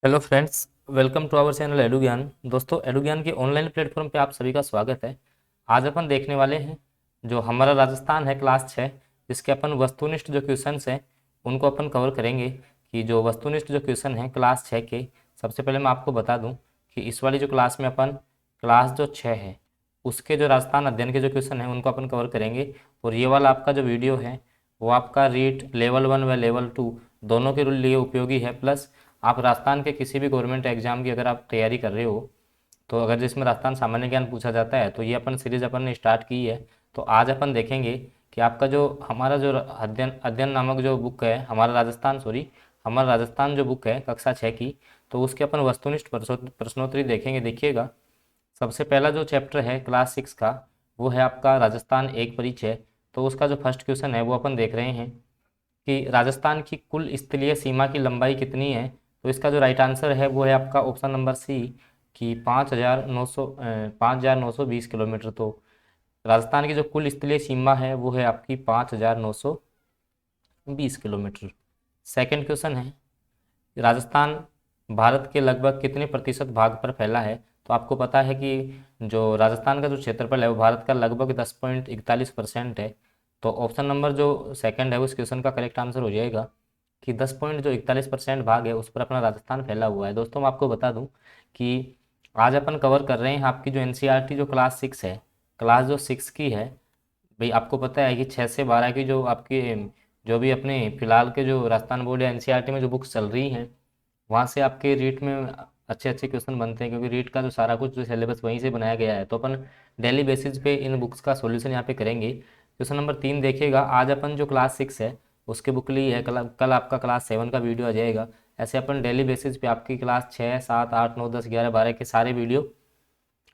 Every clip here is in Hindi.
Hello friends, welcome to our channel Edu Gyan. दोस्तों, एडु ज्ञान के ऑनलाइन प्लेटफॉर्म पे आप सभी का स्वागत है। आज अपन देखने वाले हैं जो हमारा राजस्थान है क्लास 6, जिसके अपन वस्तुनिष्ठ जो क्वेश्चंस हैं उनको अपन कवर करेंगे। कि जो वस्तुनिष्ठ जो क्वेश्चन हैं क्लास 6 के, सबसे पहले मैं आपको बता दूं कि इस वाली जो क्लास में अपन क्लास जो 6 है उसके जो राजस्थान अध्ययन के जो क्वेश्चन हैं उनको अपन कवर करेंगे। और ये वाला आपका जो वीडियो है वो आपका रीट लेवल 1 व लेवल 2 दोनों के लिए उपयोगी है। प्लस आप राजस्थान के किसी भी गवर्नमेंट एग्जाम की अगर आप तैयारी कर रहे हो, तो अगर जिसमें राजस्थान सामान्य ज्ञान पूछा जाता है तो ये अपन सीरीज अपन ने स्टार्ट की है। तो आज अपन देखेंगे कि आपका जो हमारा जो अध्ययन अध्ययन नामक जो बुक है, हमारा राजस्थान जो बुक है कक्षा 6 की, तो उसके अपन वस्तुनिष्ठ प्रश्नोत्तरी देखेंगे। देखिएगा, सबसे पहला जो चैप्टर है क्लास 6 का वो है आपका राजस्थान एक परिचय। तो उसका जो फर्स्ट क्वेश्चन है वो अपन देख रहे हैं कि राजस्थान की कुल स्थलीय सीमा की लंबाई कितनी है। तो इसका जो राइट आंसर है वो है आपका ऑप्शन नंबर सी कि 5,920 किलोमीटर। तो राजस्थान की जो कुल स्थलीय सीमा है वो है आपकी 5,920 किलोमीटर। सेकंड क्वेश्चन है, राजस्थान भारत के लगभग कितने प्रतिशत भाग पर फैला है। तो आपको पता है कि जो राजस्थान का जो क्षेत्रफल है वो भारत का लगभग 10.41% है। तो ऑप्शन नंबर जो सेकंड है उस क्वेश्चन का करेक्ट आंसर हो जाएगा कि 10.41% भाग है उस पर अपना राजस्थान फैला हुआ है। दोस्तों, मैं आपको बता दूं कि आज अपन कवर कर रहे हैं आपकी जो एनसीईआरटी जो क्लास 6 है, क्लास जो 6 की है। भाई आपको पता है कि 6 से 12 की जो आपकी जो भी अपने फिलहाल के जो राजस्थान बोर्ड या एनसीईआरटी में जो बुक्स चल रही हैं वहाँ से आपके रीट में अच्छे अच्छे क्वेश्चन बनते हैं, क्योंकि रीट का जो सारा कुछ जो सिलेबस वहीं से बनाया गया है। तो अपन डेली बेसिस पे इन बुक्स का सॉल्यूशन यहाँ पे करेंगे। क्वेश्चन नंबर 3 देखिएगा, आज अपन जो क्लास 6 है उसके बुक ली है, कल आपका क्लास 7 का वीडियो आ जाएगा। ऐसे अपन डेली बेसिस पे आपकी क्लास 6, 7, 8, 9, 10, 11, 12 के सारे वीडियो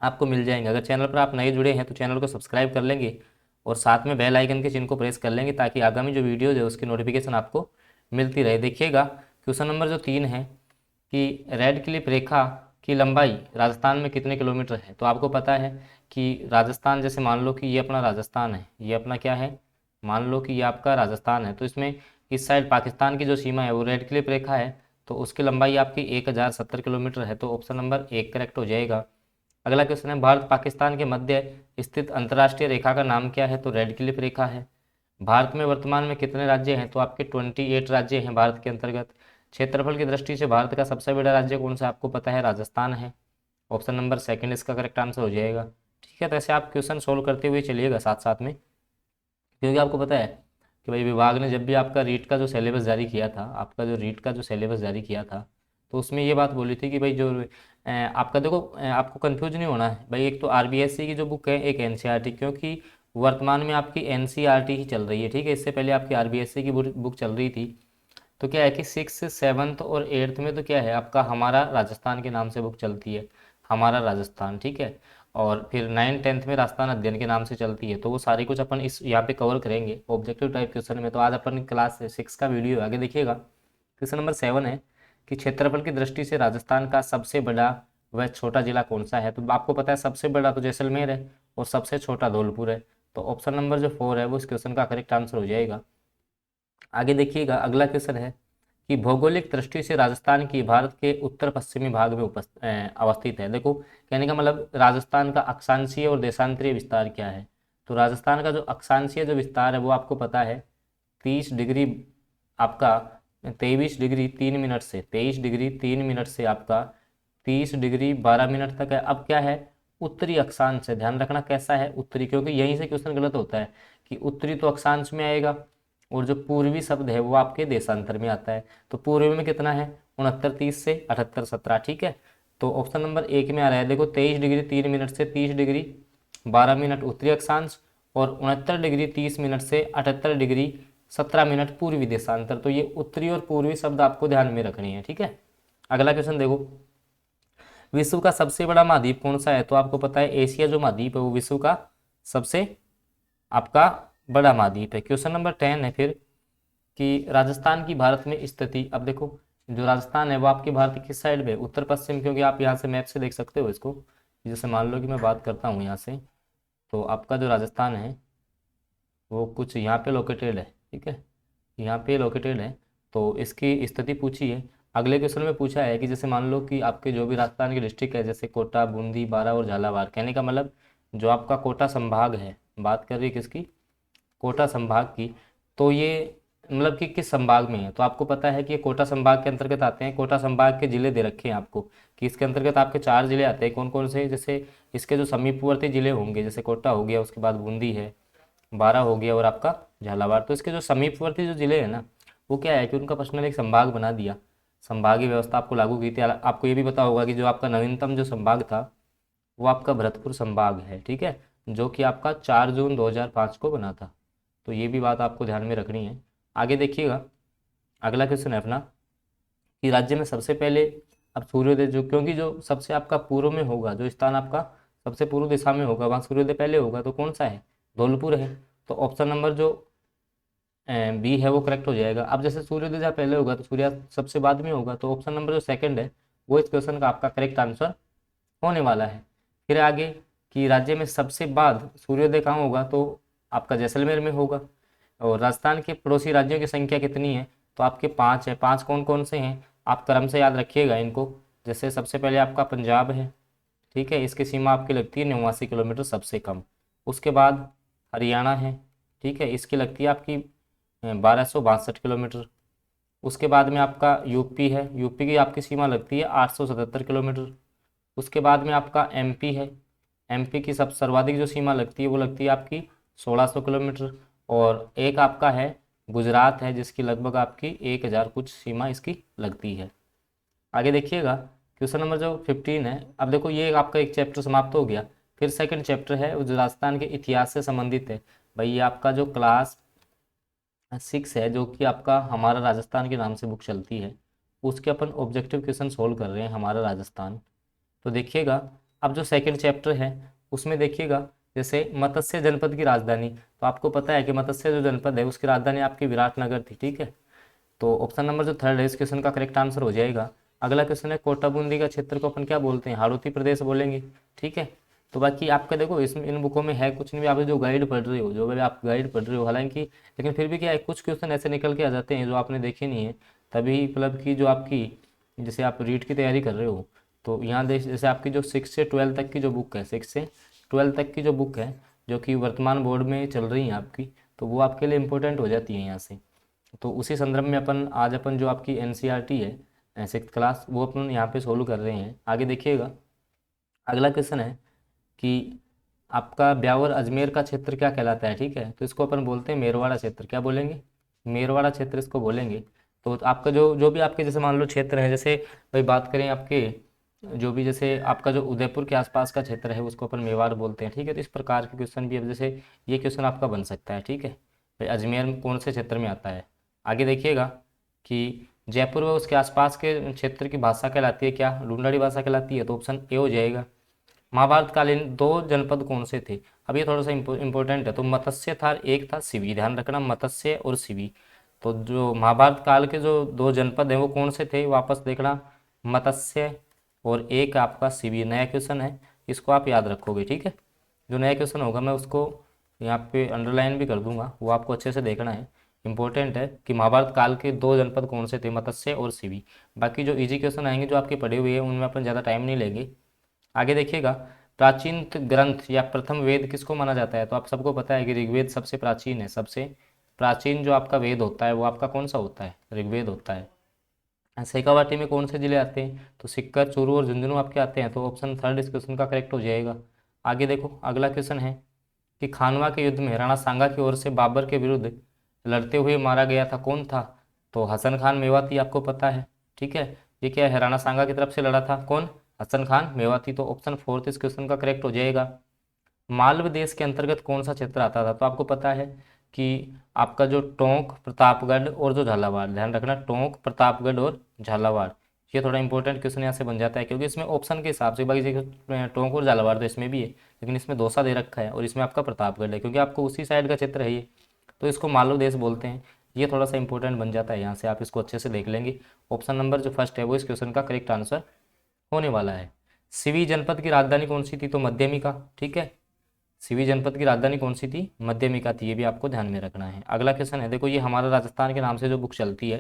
आपको मिल जाएंगे। अगर चैनल पर आप नए जुड़े हैं तो चैनल को सब्सक्राइब कर लेंगे और साथ में बेल आइकन के चिन्ह को प्रेस कर लेंगे, ताकि आगामी जो वीडियोज है उसकी नोटिफिकेशन आपको मिलती रहे। देखिएगा, क्वेश्चन नंबर जो 3 है कि रेड क्लिफ रेखा की लंबाई राजस्थान में कितने किलोमीटर है। तो आपको पता है कि राजस्थान, जैसे मान लो कि ये अपना राजस्थान है, ये अपना क्या है, मान लो कि ये आपका राजस्थान है, तो इसमें इस साइड पाकिस्तान की जो सीमा है वो रेड क्लिफ रेखा है। तो उसकी लंबाई आपकी 1070 किलोमीटर है। तो ऑप्शन नंबर 1 करेक्ट हो जाएगा। अगला क्वेश्चन है, भारत पाकिस्तान के मध्य स्थित अंतर्राष्ट्रीय रेखा का नाम क्या है। तो रेड क्लिफ रेखा है। भारत में वर्तमान में कितने राज्य हैं। तो आपके 28 राज्य हैं भारत के अंतर्गत। क्षेत्रफल की दृष्टि से भारत का सबसे बड़ा राज्य कौन सा, आपको पता है, राजस्थान है। ऑप्शन नंबर सेकंड इसका करेक्ट आंसर हो जाएगा। ठीक है, तो ऐसे आप क्वेश्चन सोल्व करते हुए चलिएगा साथ साथ में, क्योंकि आपको पता है कि भाई विभाग ने जब भी आपका रीट का जो सिलेबस जारी किया था, आपका जो रीट का जो सिलेबस जारी किया था, तो उसमें ये बात बोली थी कि भाई जो आपका देखो, आपको कंफ्यूज नहीं होना है भाई। एक तो आरबीएससी की जो बुक है, एक एनसीईआरटी, क्योंकि वर्तमान में आपकी एनसीईआरटी ही चल रही है। ठीक है, इससे पहले आपकी आरबीएससी की बुक चल रही थी। तो क्या है कि 6, 7 और 8 में तो क्या है आपका हमारा राजस्थान के नाम से बुक चलती है, हमारा राजस्थान। ठीक है, और फिर 9, 10 में राजस्थान अध्ययन के नाम से चलती है। तो वो सारी कुछ अपन इस यहाँ पे कवर करेंगे ऑब्जेक्टिव टाइप क्वेश्चन में। तो आज अपन क्लास 6 का वीडियो आगे देखिएगा। क्वेश्चन नंबर 7 है कि क्षेत्रफल की दृष्टि से राजस्थान का सबसे बड़ा व छोटा जिला कौन सा है। तो आपको पता है सबसे बड़ा तो जैसलमेर है और सबसे छोटा धौलपुर है। तो ऑप्शन नंबर जो 4 है वो इस क्वेश्चन का करेक्ट आंसर हो जाएगा। आगे देखिएगा, अगला क्वेश्चन है कि भौगोलिक दृष्टि से राजस्थान की भारत के उत्तर पश्चिमी भाग में अवस्थित है। देखो, कहने का मतलब राजस्थान का अक्षांशीय और देशांतरीय विस्तार क्या है। तो राजस्थान का जो अक्षांशीय जो विस्तार है वो आपको पता है 30 डिग्री, आपका 23 डिग्री 3 मिनट से, 23 डिग्री 3 मिनट से आपका 30 डिग्री 12 मिनट तक है। अब क्या है, उत्तरी अक्षांश है, ध्यान रखना कैसा है, उत्तरी, क्योंकि यहीं से क्वेश्चन गलत होता है कि उत्तरी तो अक्षांश में आएगा और जो पूर्वी शब्द है वो आपके देशांतर में आता है। तो पूर्वी में कितना है, 69, 30 से 78, 17। ठीक है, तो ऑप्शन नंबर 1 में आ रहा है, देखो 23 डिग्री 3 मिनट से 30 डिग्री 12 मिनट उत्तरी अक्षांश और 69 डिग्री 30 मिनट से 78 डिग्री 17 मिनट पूर्वी देशांतर। तो ये उत्तरी और पूर्वी शब्द आपको ध्यान में रखनी है। ठीक है, अगला क्वेश्चन देखो, विश्व का सबसे बड़ा महाद्वीप कौन सा है। तो आपको पता है एशिया जो महाद्वीप है वो विश्व का सबसे आपका बड़ा महाद्वीप है। क्वेश्चन नंबर 10 है फिर कि राजस्थान की भारत में स्थिति। अब देखो, जो राजस्थान है वो आपके भारत की किस साइड पे, उत्तर पश्चिम, क्योंकि आप यहाँ से मैप से देख सकते हो इसको। जैसे मान लो कि मैं बात करता हूँ यहाँ से, तो आपका जो राजस्थान है वो कुछ यहाँ पे लोकेटेड है। ठीक है, यहाँ पे लोकेटेड है। तो इसकी स्थिति पूछी है अगले क्वेश्चन में पूछा है कि जैसे मान लो कि आपके जो भी राजस्थान के डिस्ट्रिक्ट है, जैसे कोटा, बूंदी, बारा और झालावाड़, कहने का मतलब जो आपका कोटा संभाग है, बात कर रही है किसकी, कोटा संभाग की, तो ये मतलब कि किस संभाग में है, तो आपको पता है कि ये कोटा संभाग के अंतर्गत आते हैं। कोटा संभाग के जिले दे रखे हैं आपको कि इसके अंतर्गत आपके 4 जिले आते हैं। कौन कौन से, जैसे इसके जो समीपवर्ती जिले होंगे, जैसे कोटा हो गया, उसके बाद बूंदी है, बारा हो गया और आपका झालावाड़। तो इसके जो समीपवर्ती जो जिले हैं ना, वो क्या है कि उनका पर्सनल एक संभाग बना दिया, संभागीय व्यवस्था आपको लागू की थी। आपको ये भी पता होगा कि जो आपका नवीनतम जो संभाग था वो आपका भरतपुर संभाग है, ठीक है, जो कि आपका 4 जून 2005 को बना था। तो ये भी बात आपको ध्यान में रखनी है। आगे देखिएगा, अगला क्वेश्चन है अपना कि राज्य में सबसे पहले अब सूर्योदय जो, क्योंकि जो सबसे आपका पूर्व में होगा, जो स्थान आपका सबसे पूर्व दिशा में होगा, वहाँ सूर्योदय पहले होगा, तो कौन सा है, धौलपुर है। तो ऑप्शन नंबर जो बी है वो करेक्ट हो जाएगा। अब जैसे सूर्योदय जहाँ पहले होगा तो सूर्यास्त सबसे बाद में होगा, तो ऑप्शन नंबर जो सेकंड है वो इस क्वेश्चन का आपका करेक्ट आंसर होने वाला है। फिर आगे कि राज्य में सबसे बाद सूर्योदय कहाँ होगा, तो आपका जैसलमेर में होगा। और राजस्थान के पड़ोसी राज्यों की संख्या कितनी है, तो आपके 5 है। 5 कौन कौन से हैं, आप क्रम से याद रखिएगा इनको। जैसे सबसे पहले आपका पंजाब है, ठीक है, इसकी सीमा आपकी लगती है 89 किलोमीटर सबसे कम। उसके बाद हरियाणा है, ठीक है, इसकी लगती है आपकी 1262 किलोमीटर। उसके बाद में आपका यूपी है, यूपी की आपकी सीमा लगती है 877 किलोमीटर। उसके बाद में आपका एमपी है, एमपी की सब सर्वाधिक जो सीमा लगती है वो लगती है आपकी 1600 किलोमीटर। और एक आपका है गुजरात है, जिसकी लगभग आपकी 1000 कुछ सीमा इसकी लगती है। आगे देखिएगा, क्वेश्चन नंबर जो 15 है। अब देखो ये आपका एक चैप्टर समाप्त हो गया। फिर सेकंड चैप्टर है जो राजस्थान के इतिहास से संबंधित है। भाई ये आपका जो क्लास 6 है, जो कि आपका हमारा राजस्थान के नाम से बुक चलती है, उसके अपन ऑब्जेक्टिव क्वेश्चन सोल्व कर रहे हैं, हमारा राजस्थान। तो देखिएगा, अब जो सेकंड चैप्टर है उसमें देखिएगा, जैसे मत्स्य जनपद की राजधानी, तो आपको पता है कि मत्स्य जो जनपद है उसकी राजधानी आपकी विराटनगर थी, ठीक है। तो ऑप्शन नंबर जो थर्ड है इस क्वेश्चन का करेक्ट आंसर हो जाएगा। अगला क्वेश्चन है कोटा बूंदी का क्षेत्र को अपन क्या बोलते हैं, हाड़ौती प्रदेश बोलेंगे, ठीक है। तो बाकी आपका देखो इसमें इन बुकों में है कुछ नहीं भी, आप जो गाइड पढ़ रहे हो, जो भी आप गाइड पढ़ रहे हो, हालांकि लेकिन फिर भी क्या है, कुछ क्वेश्चन ऐसे निकल के आ जाते हैं जो आपने देखे नहीं है, तभी मतलब कि जो आपकी जैसे आप रीट की तैयारी कर रहे हो, तो यहाँ देख जैसे आपकी जो 6 से 12 तक की जो बुक है, 6 से 12 तक की जो बुक है, जो कि वर्तमान बोर्ड में चल रही है आपकी, तो वो आपके लिए इम्पोर्टेंट हो जाती है यहाँ से। तो उसी संदर्भ में आज अपन जो आपकी एनसीईआरटी है 6th क्लास, वो अपन यहाँ पे सोल्व कर रहे हैं। आगे देखिएगा, अगला क्वेश्चन है कि आपका ब्यावर अजमेर का क्षेत्र क्या कहलाता है, ठीक है, तो इसको अपन बोलते हैं मेरवाड़ा क्षेत्र। क्या बोलेंगे, मेरवाड़ा क्षेत्र इसको बोलेंगे। तो आपका जो जो भी आपके जैसे मान लो क्षेत्र है, जैसे भाई बात करें आपके जो भी जैसे आपका जो उदयपुर के आसपास का क्षेत्र है उसको अपन मेवाड़ बोलते हैं, ठीक है। तो इस प्रकार के क्वेश्चन भी अब जैसे ये क्वेश्चन आपका बन सकता है, ठीक है, भाई अजमेर में कौन से क्षेत्र में आता है। आगे देखिएगा कि जयपुर व उसके आसपास के क्षेत्र की भाषा कहलाती है क्या, ढूंढाड़ी भाषा कहलाती है, तो ऑप्शन ए हो जाएगा। महाभारत कालीन 2 जनपद कौन से थे, अब ये थोड़ा सा इंपॉर्टेंट है। तो मत्स्य था, एक था शिवी, ध्यान रखना मत्स्य और शिवी। तो जो महाभारत काल के जो 2 जनपद हैं वो कौन से थे, वापस देखना, मत्स्य और एक आपका शिवी। नया क्वेश्चन है, इसको आप याद रखोगे, ठीक है। जो नया क्वेश्चन होगा मैं उसको यहाँ पे अंडरलाइन भी कर दूंगा, वो आपको अच्छे से देखना है। इंपॉर्टेंट है कि महाभारत काल के 2 जनपद कौन से थे, मत्स्य और शिवी। बाकी जो इजी क्वेश्चन आएंगे जो आपके पढ़े हुए हैं उनमें अपन ज़्यादा टाइम नहीं लेंगे। आगे देखिएगा, प्राचीन ग्रंथ या प्रथम वेद किसको माना जाता है, तो आप सबको पता है कि ऋग्वेद सबसे प्राचीन है। सबसे प्राचीन जो आपका वेद होता है वो आपका कौन सा होता है, ऋग्वेद होता है। शेखावाटी में कौन से जिले आते हैं, तो सिक्कर, चूरू और झुंझुनू आपके आते हैं। तो ऑप्शन थर्ड इस क्वेश्चन का करेक्ट हो जाएगा। आगे देखो, अगला क्वेश्चन है कि खानवा के युद्ध में राणा सांगा की ओर से बाबर के विरुद्ध लड़ते हुए मारा गया था, कौन था, तो हसन खान मेवाती, आपको पता है, ठीक है। ये क्या है, राणा सांगा की तरफ से लड़ा था, कौन, हसन खान मेवाती। तो ऑप्शन फोर्थ इस क्वेश्चन का करेक्ट हो जाएगा। मालव देश के अंतर्गत कौन सा क्षेत्र आता था, तो आपको पता है कि आपका जो टोंक, प्रतापगढ़ और जो झालावाड़, ध्यान रखना टोंक, प्रतापगढ़ और झालावाड़। ये थोड़ा इंपॉर्टेंट क्वेश्चन यहाँ से बन जाता है, क्योंकि इसमें ऑप्शन के हिसाब से बाकी जगह टोंक और झालावाड़ तो इसमें भी है, लेकिन इसमें दौसा दे रखा है और इसमें आपका प्रतापगढ़ है, क्योंकि आपको उसी साइड का क्षेत्र है ये, तो इसको मालव देश बोलते हैं। ये थोड़ा सा इंपॉर्टेंट बन जाता है, यहाँ से आप इसको अच्छे से देख लेंगे। ऑप्शन नंबर जो फर्स्ट है वो इस क्वेश्चन का करेक्ट आंसर होने वाला है। सिवी जनपद की राजधानी कौन सी थी, तो मध्यमिका, ठीक है। सिवी जनपद की राजधानी कौन सी थी, मध्यमिका थी, ये भी आपको ध्यान में रखना है। अगला क्वेश्चन है, देखो ये हमारा राजस्थान के नाम से जो बुक चलती है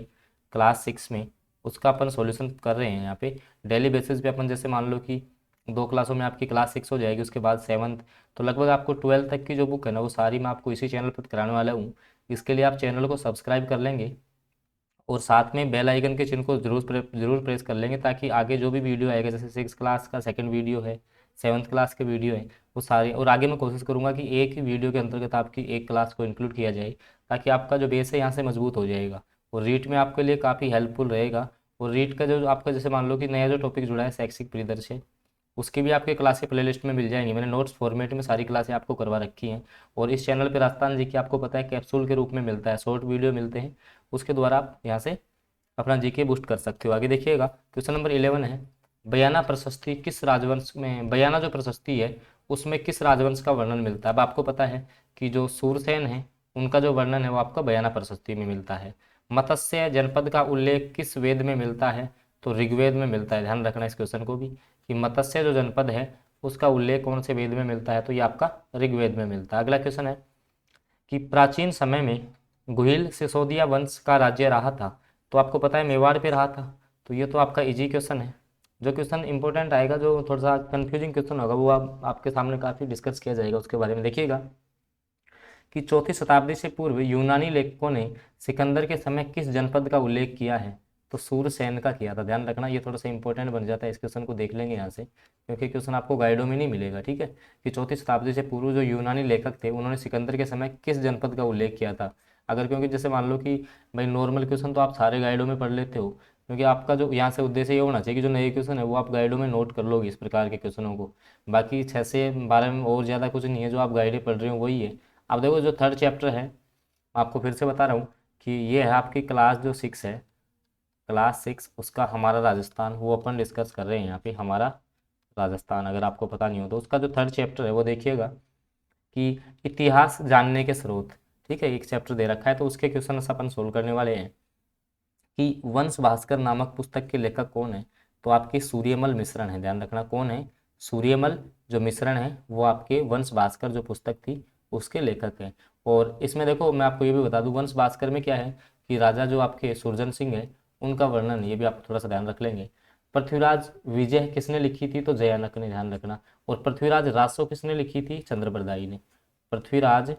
क्लास 6 में, उसका अपन सॉल्यूशन कर रहे हैं यहाँ पे डेली बेसिस पे। अपन जैसे मान लो कि 2 क्लासों में आपकी क्लास 6 हो जाएगी, उसके बाद 7th, तो लगभग आपको 12th तक की जो बुक है ना वो सारी मैं आपको इसी चैनल पर कराने वाला हूँ। इसके लिए आप चैनल को सब्सक्राइब कर लेंगे और साथ में बेल आइकन के चिन्ह को जरूर प्रेस कर लेंगे, ताकि आगे जो भी वीडियो आएगा, जैसे 6 क्लास का सेकंड वीडियो है, 7th क्लास के वीडियो है, वो सारे, और आगे मैं कोशिश करूँगा कि एक ही वीडियो के अंतर्गत आपकी एक क्लास को इंक्लूड किया जाए, ताकि आपका जो बेस है यहाँ से मजबूत हो जाएगा और रीट में आपके लिए काफ़ी हेल्पफुल रहेगा। और रीट का जो आपका जैसे मान लो कि नया जो टॉपिक जुड़ा है शैक्षिक परिदृश्य, उसकी भी आपके क्लासें प्लेलिस्ट में मिल जाएंगी। मैंने नोट्स फॉर्मेट में सारी क्लासें आपको करवा रखी हैं। और इस चैनल पे राजस्थान जी की आपको पता है कैप्सूल के रूप में मिलता है, शॉर्ट वीडियो मिलते हैं, उसके द्वारा आप यहाँ से अपना जीके बूस्ट कर सकते हो। आगे देखिएगा, क्वेश्चन नंबर 11 है, बयाना प्रशस्ति किस राजवंश में, बयाना जो प्रशस्ति है उसमें किस राजवंश का वर्णन मिलता है। अब आपको पता है कि जो सूरसेन है उनका जो वर्णन है वो आपका बयाना प्रशस्ति में मिलता है। मत्स्य जनपद का उल्लेख किस वेद में मिलता है, तो ऋग्वेद में मिलता है। ध्यान रखना इस क्वेश्चन को भी कि मत्स्य जो जनपद है उसका उल्लेख कौन से वेद में मिलता है, तो ये आपका ऋग्वेद में मिलता है। अगला क्वेश्चन है कि प्राचीन समय में गुहिल सिसोदिया वंश का राज्य रहा था, तो आपको पता है मेवाड़ पे रहा था। तो ये तो आपका इजी क्वेश्चन है। जो क्वेश्चन इंपॉर्टेंट आएगा, जो थोड़ा सा कंफ्यूजिंग क्वेश्चन होगा, वो आपके सामने काफ़ी डिस्कस किया जाएगा, उसके बारे में देखिएगा कि 4वीं शताब्दी से पूर्व यूनानी लेखकों ने सिकंदर के समय किस जनपद का उल्लेख किया है, तो सूरसेन का किया था। ध्यान रखना, ये थोड़ा सा इंपॉर्टेंट बन जाता है, इस क्वेश्चन को देख लेंगे यहाँ से, क्योंकि क्वेश्चन आपको गाइडों में नहीं मिलेगा। ठीक है, कि 4वीं शताब्दी से पूर्व जो यूनानी लेखक थे उन्होंने सिकंदर के समय किस जनपद का उल्लेख किया था। अगर, क्योंकि जैसे मान लो कि भाई नॉर्मल क्वेश्चन तो आप सारे गाइडों में पढ़ लेते हो, क्योंकि आपका जो यहाँ से उद्देश्य ये होना चाहिए कि जो नए क्वेश्चन है वो आप गाइडों में नोट कर लोगे इस प्रकार के क्वेश्चनों को। बाकी 6 से 12 में और ज़्यादा कुछ नहीं है, जो आप गाइडें पढ़ रहे हो वही है। अब देखो जो थर्ड चैप्टर है, आपको फिर से बता रहा हूँ कि ये है आपकी क्लास जो 6 है, क्लास 6 उसका हमारा राजस्थान, वो अपन डिस्कस कर रहे हैं यहाँ पे, हमारा राजस्थान। अगर आपको पता नहीं हो तो उसका जो थर्ड चैप्टर है वो देखिएगा कि इतिहास जानने के स्रोत। ठीक है, एक चैप्टर दे रखा है, तो उसके क्वेश्चन अपन सोल्व करने वाले हैं कि वंश भास्कर नामक पुस्तक के लेखक कौन है, तो आपके सूर्यमल मिश्रण है। ध्यान रखना कौन है, सूर्यमल जो मिश्रण है वो आपके वंश भास्कर जो पुस्तक थी उसके लेखक हैं। और इसमें देखो मैं आपको ये भी बता दूं, वंश भास्कर में क्या है कि राजा जो आपके सुरजन सिंह है उनका वर्णन, ये भी आप थोड़ा सा ध्यान रख लेंगे। पृथ्वीराज विजय किसने लिखी थी, तो जयानक ने। ध्यान रखना। और पृथ्वीराज रासो किसने लिखी थी, चंद्रबरदाई ने। पृथ्वीराज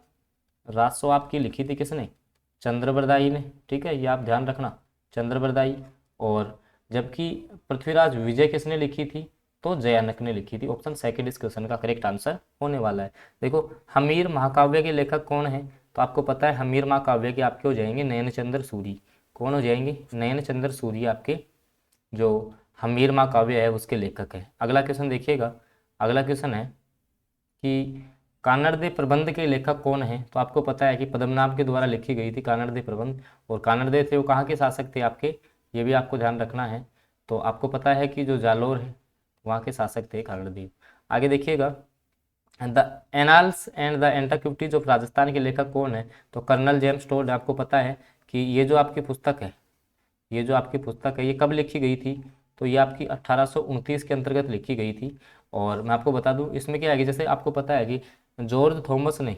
रासो आपकी लिखी थी किसने, चंद्रबरदाई ने। ठीक है, ये आप ध्यान रखना, चंद्रबरदाई। और जबकि पृथ्वीराज विजय किसने लिखी थी, तो जयानक ने लिखी थी। ऑप्शन सेकंड इस क्वेश्चन का करेक्ट आंसर होने वाला है। देखो हमीर महाकाव्य के लेखक कौन है, तो आपको पता है हमीर महाकाव्य के आपके हो जाएंगे नयनचंद्र सूरी। कौन हो जाएंगे, नयनचंद्र सूरी आपके जो हमीर महाकाव्य है उसके लेखक है। अगला क्वेश्चन देखिएगा, अगला क्वेश्चन है कि कानड़ प्रबंध के लेखक कौन है, तो आपको पता है कि पद्मनाभ के द्वारा लिखी गई थी कानड़ प्रबंध। और कानड़ थे वो कहाँ के शासक थे आपके, ये भी आपको ध्यान रखना है। तो आपको पता है कि जो जालोर है वहाँ के शासक थे कानड़। आगे देखिएगा, the annals and the antiquities of Rajasthan के लेखक कौन है, तो कर्नल जेम्स टोड। आपको पता है कि ये जो आपकी पुस्तक है, ये जो आपकी पुस्तक है ये कब लिखी गई थी, तो ये आपकी 1829 के अंतर्गत लिखी गई थी। और मैं आपको बता दूं इसमें क्या है कि जैसे आपको पता है कि जॉर्ज थॉमस ने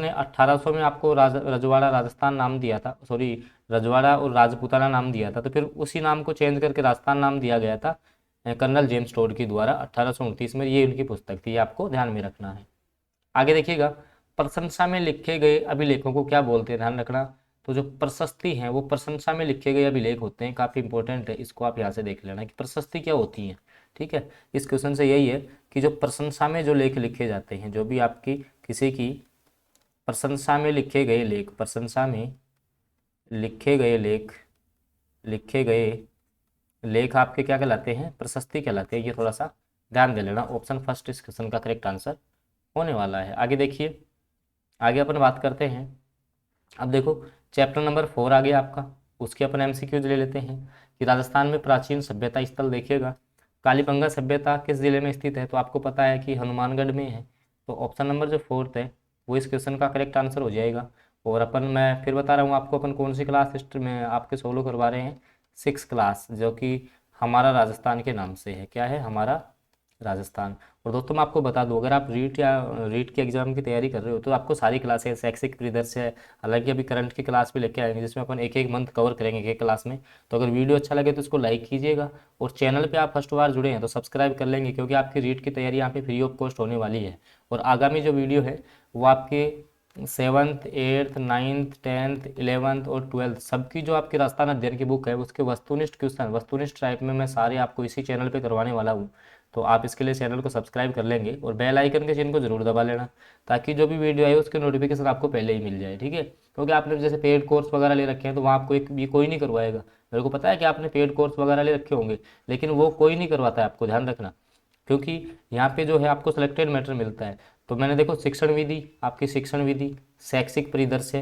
1800 में आपको रजवाड़ा राजस्थान नाम दिया था, सॉरी रजवाड़ा और राजपूताना नाम दिया था, तो फिर उसी नाम को चेंज करके राजस्थान नाम दिया गया था कर्नल जेम्स टोड के द्वारा 1829 में। ये उनकी पुस्तक थी, ये आपको ध्यान में रखना है। आगे देखिएगा, प्रशंसा में लिखे गए अभिलेखों को क्या बोलते हैं, ध्यान रखना। तो जो प्रशस्ति हैं वो प्रशंसा में लिखे गए अभिलेख होते हैं, काफ़ी इंपॉर्टेंट है, इसको आप यहाँ से देख लेना कि प्रशस्ति क्या होती है। ठीक है, इस क्वेश्चन से यही है कि जो प्रशंसा में जो लेख लिखे जाते हैं, जो भी आपकी किसी की प्रशंसा में लिखे गए लेख, प्रशंसा में लिखे गए लेख, लिखे गए लेख आपके क्या कहलाते हैं, प्रशस्ति कहलाते हैं। ये थोड़ा सा ध्यान दे लेना, ऑप्शन फर्स्ट इस क्वेश्चन का करेक्ट आंसर होने वाला है। आगे देखिए, आगे अपन बात करते हैं। अब देखो चैप्टर नंबर 4 आ गया आपका, उसके अपन एमसीक्यूज ले लेते हैं कि राजस्थान में प्राचीन सभ्यता स्थल देखिएगा, कालीबंगा सभ्यता किस जिले में स्थित है, तो आपको पता है कि हनुमानगढ़ में है। तो ऑप्शन नंबर जो 4th है वो इस क्वेश्चन का करेक्ट आंसर हो जाएगा। और अपन, मैं फिर बता रहा हूँ आपको, अपन कौन सी क्लास हिस्ट्री में आपके सोलो करवा रहे हैं, 6 क्लास, जो कि हमारा राजस्थान के नाम से है। क्या है, हमारा राजस्थान। और दोस्तों मैं आपको बता दूं, अगर आप रीट या रीट के एग्जाम की तैयारी कर रहे हो तो आपको सारी क्लासेस शैक्षिक परिदृश्य है, हालांकि अभी करंट की क्लास भी लेके आएंगे जिसमें अपन एक एक मंथ कवर करेंगे एक एक क्लास में। तो अगर वीडियो अच्छा लगे तो इसको लाइक कीजिएगा, और चैनल पे आप फर्स्ट बार जुड़े हैं तो सब्सक्राइब कर लेंगे, क्योंकि आपकी रीट की तैयारी यहाँ पे फ्री ऑफ कॉस्ट होने वाली है। और आगामी जो वीडियो है वो आपके 7th 8th 9th 10th 11th और 12th सबकी जो आपकी राजस्थान अध्ययन की बुक है उसके वस्तुनिष्ठ क्वेश्चन वस्तुनिष्ठ टाइप में मैं सारे आपको इसी चैनल पे करवाने वाला हूँ। तो आप इसके लिए चैनल को सब्सक्राइब कर लेंगे और बेल आइकन के चिन्ह को जरूर दबा लेना, ताकि जो भी वीडियो आए उसके नोटिफिकेशन आपको पहले ही मिल जाए, ठीक है। क्योंकि आपने जैसे पेड कोर्स वगैरह ले रखे हैं तो वहाँ आपको एक भी कोई नहीं करवाएगा। मेरे को पता है कि आपने पेड कोर्स वगैरह ले रखे होंगे, लेकिन वो कोई नहीं करवाता है, आपको ध्यान रखना। क्योंकि यहाँ पे जो है आपको सिलेक्टेड मैटर मिलता है। तो मैंने देखो शिक्षण विधि, आपकी शिक्षण विधि, शैक्षिक परिदृश्य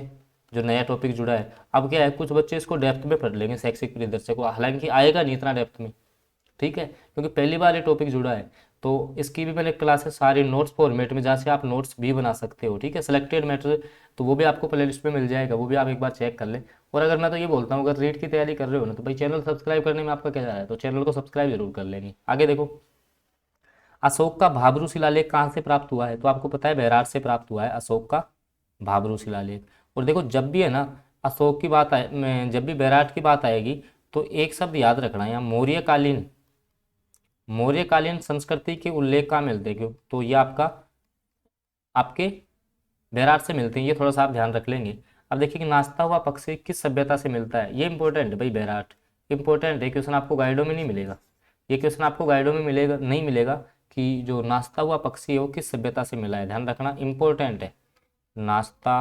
जो नया टॉपिक जुड़ा है। अब क्या है, कुछ बच्चे इसको डेप्थ में पढ़ लेंगे शैक्षिक परिदृश्य को, हालांकि आएगा नहीं इतना डेप्थ में, ठीक है, क्योंकि पहली बार ये टॉपिक जुड़ा है। तो इसकी भी मैंने क्लासेस सारी नोट्स फॉर्मेट में, जहाँ से आप नोट्स भी बना सकते हो, ठीक है, सिलेक्टेड मैटर। तो वो भी आपको प्ले लिस्ट में मिल जाएगा, वो भी आप एक बार चेक कर लें। और अगर मैं तो ये बोलता हूँ, अगर रीट की तैयारी कर रहे हो ना तो भाई चैनल सब्सक्राइब करने में आपका क्या जा रहा है, तो चैनल को सब्सक्राइब जरूर कर लेंगे। आगे देखो, अशोक का भाब्रू शिलालेख कहाँ से प्राप्त हुआ है, तो आपको पता है बैराट से प्राप्त हुआ है अशोक का भाब्रू शिलालेख। और देखो जब भी है ना अशोक की बात आए, जब भी बैराट की बात आएगी तो एक शब्द याद रखना, यहाँ मौर्यकालीन, मौर्यकालीन संस्कृति के उल्लेख कहाँ मिलते हैं, क्यों, तो ये आपका आपके बैराट से मिलते हैं, ये थोड़ा सा आप ध्यान रख लेंगे। अब देखिए कि नाश्ता हुआ पक्षी किस सभ्यता से मिलता है, ये इंपॉर्टेंट है भाई, बैराट इंपॉर्टेंट है, क्वेश्चन आपको गाइडों में नहीं मिलेगा, ये क्वेश्चन आपको गाइडों में मिलेगा नहीं मिलेगा कि जो नाश्ता हुआ पक्षी है वो किस सभ्यता से मिला है, ध्यान रखना इंपॉर्टेंट है। नाश्ता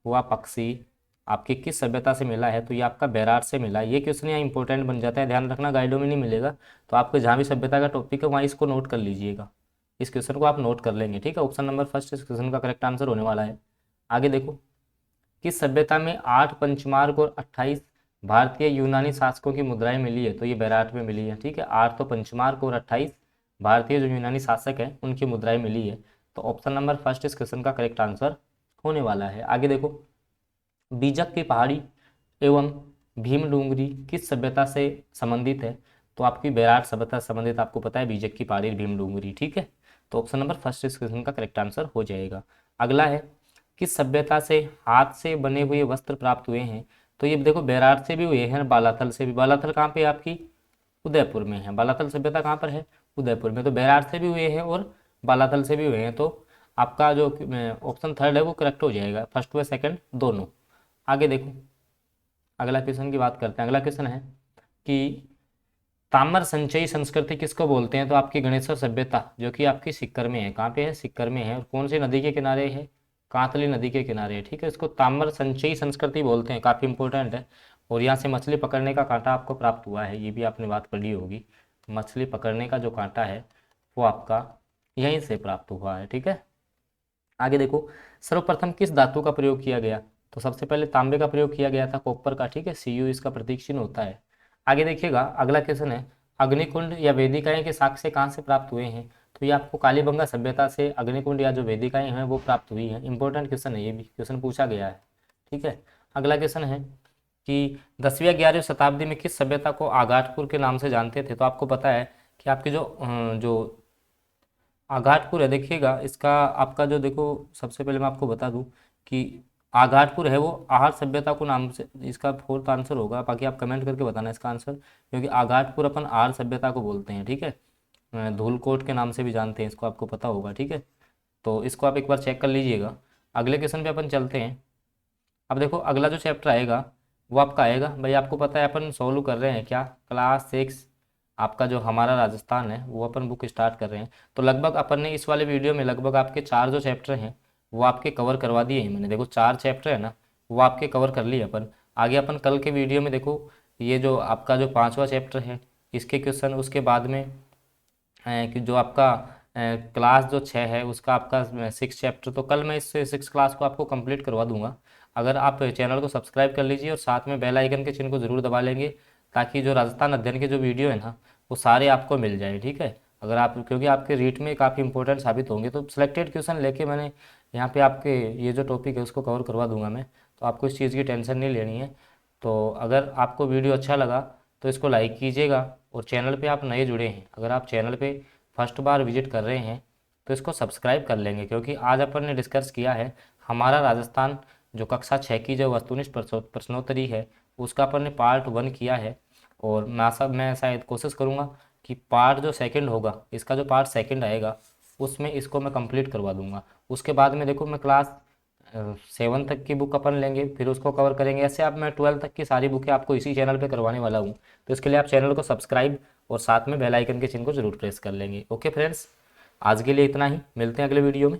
हुआ पक्षी आपकी किस सभ्यता से मिला है, तो ये आपका बैराट से मिला है, ये क्वेश्चन यहाँ इंपॉर्टेंट बन जाता है, ध्यान रखना गाइडों में नहीं मिलेगा। तो आपको जहाँ भी सभ्यता का टॉपिक है वहाँ इसको नोट कर लीजिएगा, इस क्वेश्चन को आप नोट कर लेंगे, ठीक है। ऑप्शन नंबर फर्स्ट इस क्वेश्चन का करेक्ट आंसर होने वाला है। आगे देखो, किस सभ्यता में 8 पंचमार्क और 28 भारतीय यूनानी शासकों की मुद्राएं मिली है, तो ये बैराट में मिली है, ठीक है। 8 तो पंचमार्क और 28 भारतीय जो यूनानी शासक हैं उनकी मुद्राएं मिली है। तो ऑप्शन नंबर फर्स्ट इस क्वेश्चन का करेक्ट आंसर होने वाला है। आगे देखो, बीजक की पहाड़ी एवं भीमडूंगरी किस सभ्यता से संबंधित है, तो आपकी बैराट सभ्यता से संबंधित, आपको पता है बीजक की पहाड़ी भीमडूंगरी, ठीक है। तो ऑप्शन नंबर फर्स्ट इस क्वेश्चन का करेक्ट आंसर हो जाएगा। अगला है, किस सभ्यता से हाथ से बने हुए वस्त्र प्राप्त हुए हैं, तो ये देखो बैराट से भी हुए हैं, बालाथल से भी। बालाथल कहाँ पे है आपकी, उदयपुर में है। बालाथल सभ्यता कहाँ पर है, उदयपुर में। तो बैराट से भी हुए हैं और बालाथल से भी हुए हैं, तो आपका जो ऑप्शन थर्ड है वो करेक्ट हो जाएगा, फर्स्ट व सेकंड दोनों। आगे देखो, अगला क्वेश्चन की बात करते हैं। अगला क्वेश्चन है कि ताम्र संचयी संस्कृति किसको बोलते हैं, तो आपकी गणेश्वर सभ्यता जो कि आपकी सिक्कर में है, कहाँ पे है, सिक्कर में है, और कौन सी नदी के किनारे है, कांतली नदी के किनारे है, ठीक है। इसको ताम्र संचयी संस्कृति बोलते हैं, काफ़ी इंपॉर्टेंट है। और यहाँ से मछली पकड़ने का कांटा आपको प्राप्त हुआ है, ये भी आपने बात पढ़ी होगी, मछली पकड़ने का जो कांटा है वो आपका यहीं से प्राप्त हुआ है, ठीक है। आगे देखो, सर्वप्रथम किस धातु का प्रयोग किया गया, तो सबसे पहले तांबे का प्रयोग किया गया था, कॉपर का, ठीक है, Cu इसका प्रतीक चिन्ह होता है। आगे देखिएगा, अगला क्वेश्चन है, अग्निकुंड या वेदिकाएं के साक्ष्य कहाँ से प्राप्त हुए हैं, तो ये आपको कालीबंगा सभ्यता से अग्निकुंड या जो वेदिकाएं हैं वो प्राप्त हुई हैं। इंपॉर्टेंट क्वेश्चन है, ये भी क्वेश्चन पूछा गया है, ठीक है। अगला क्वेश्चन है कि 10वीं या 11वीं शताब्दी में किस सभ्यता को आगाटपुर के नाम से जानते थे, तो आपको पता है कि आपके जो आघाटपुर है, देखिएगा इसका आपका जो, देखो सबसे पहले मैं आपको बता दूं कि आघाटपुर है वो आहार सभ्यता को नाम से, इसका फोर्थ आंसर होगा, बाकी आप कमेंट करके बताना इसका आंसर, क्योंकि आघाटपुर अपन आहार सभ्यता को बोलते हैं, ठीक है। धूलकोट के नाम से भी जानते हैं इसको, आपको पता होगा, ठीक है। तो इसको आप एक बार चेक कर लीजिएगा। अगले क्वेश्चन पे अपन चलते हैं। अब देखो अगला जो चैप्टर आएगा वो आपका आएगा, भाई आपको पता है अपन सोल्व कर रहे हैं क्या, क्लास 6 आपका जो हमारा राजस्थान है वो अपन बुक स्टार्ट कर रहे हैं। तो लगभग अपन ने इस वाले वीडियो में लगभग आपके 4 जो चैप्टर हैं वो आपके कवर करवा दिए हैं मैंने, देखो 4 चैप्टर है ना वो आपके कवर कर लिए अपन। आगे अपन कल के वीडियो में देखो ये जो आपका जो 5वां चैप्टर है इसके क्वेश्चन, उसके बाद में कि जो आपका क्लास जो 6 है उसका आपका 6 चैप्टर, तो कल मैं इस 6 क्लास को आपको कंप्लीट करवा दूंगा। अगर आप चैनल को सब्सक्राइब कर लीजिए और साथ में बेल आइकन के चिन्ह को ज़रूर दबा लेंगे, ताकि जो राजस्थान अध्ययन के जो वीडियो है ना वो सारे आपको मिल जाए, ठीक है। अगर आप, क्योंकि आपके रीट में काफ़ी इंपॉर्टेंट साबित होंगे, तो सिलेक्टेड क्वेश्चन लेके मैंने यहाँ पे आपके ये जो टॉपिक है उसको कवर करवा दूंगा मैं, तो आपको इस चीज़ की टेंशन नहीं लेनी है। तो अगर आपको वीडियो अच्छा लगा तो इसको लाइक कीजिएगा, और चैनल पे आप नए जुड़े हैं, अगर आप चैनल पे फर्स्ट बार विजिट कर रहे हैं तो इसको सब्सक्राइब कर लेंगे, क्योंकि आज अपन ने डिस्कस किया है हमारा राजस्थान जो कक्षा 6 की जो वस्तुनिष्ठ प्रश्नोत्तरी है उसका अपन ने पार्ट 1 किया है। और मैं शायद कोशिश करूँगा कि पार्ट जो सेकंड होगा, इसका जो पार्ट सेकंड आएगा उसमें इसको मैं कंप्लीट करवा दूंगा। उसके बाद में देखो मैं क्लास 7 तक की बुक अपन लेंगे, फिर उसको कवर करेंगे। ऐसे अब मैं 12 तक की सारी बुकें आपको इसी चैनल पे करवाने वाला हूँ। तो इसके लिए आप चैनल को सब्सक्राइब और साथ में बेल आइकन के चिन्ह को जरूर प्रेस कर लेंगे। ओके फ्रेंड्स, आज के लिए इतना ही, मिलते हैं अगले वीडियो में।